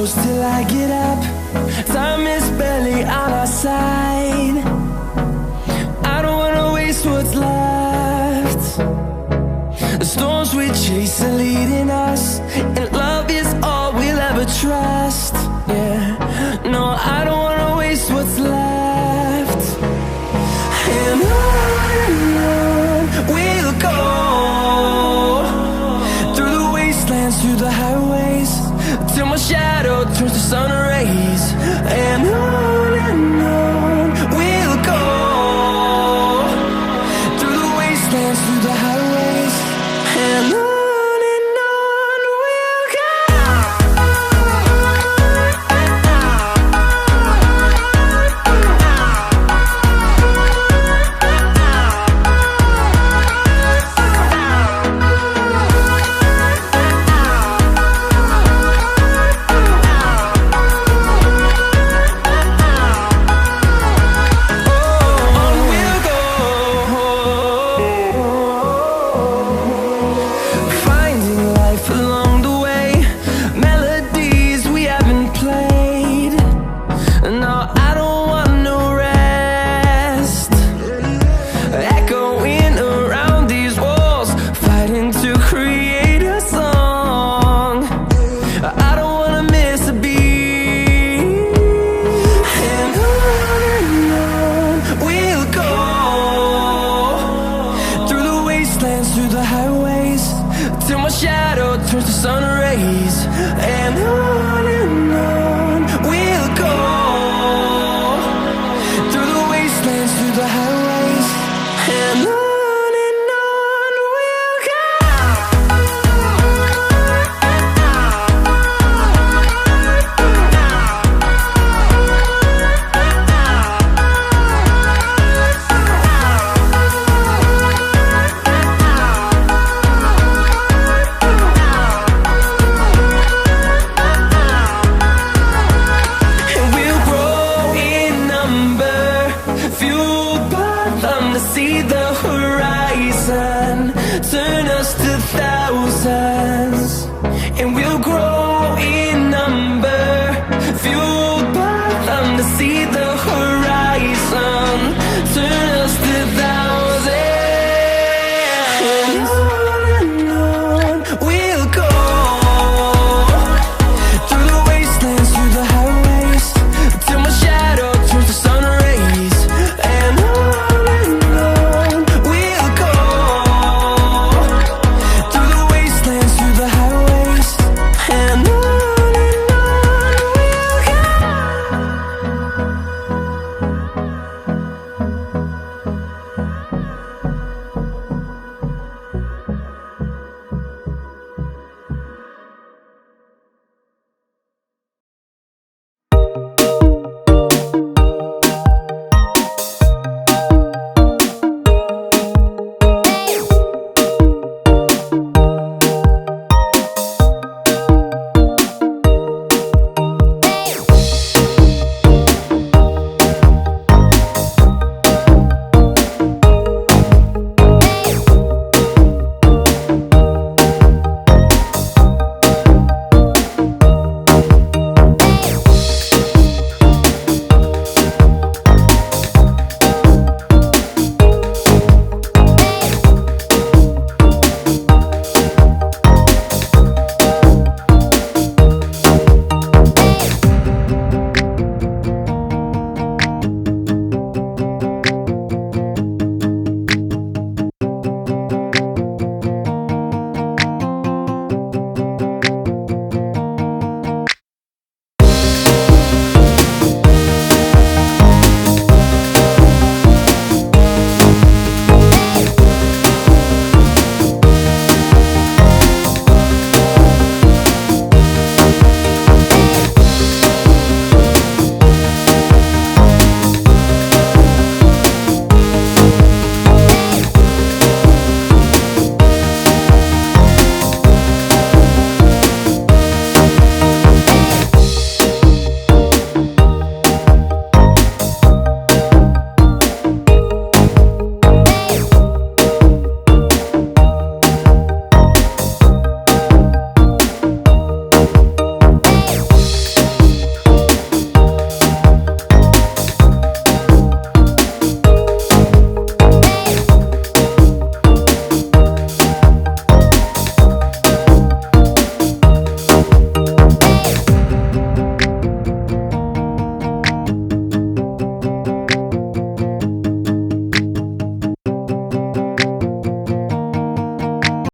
close till I get up. Time is barely on our side. I don't wanna waste what's left. The storms we chase are leading us, and love is all we'll ever trust. Yeah, no, I don't wanna waste what's left. And on we'll go, through the wastelands, through the highways, till my shadow turns to sun rays. And on we'll go, through the wastelands, through the highways, and on we'll go. Through the highways, till my shadow turns to sun rays. And on we'll go, through the wastelands, through the highways, and on we'll go. See the horizon, turn us to thousands, and we'll grow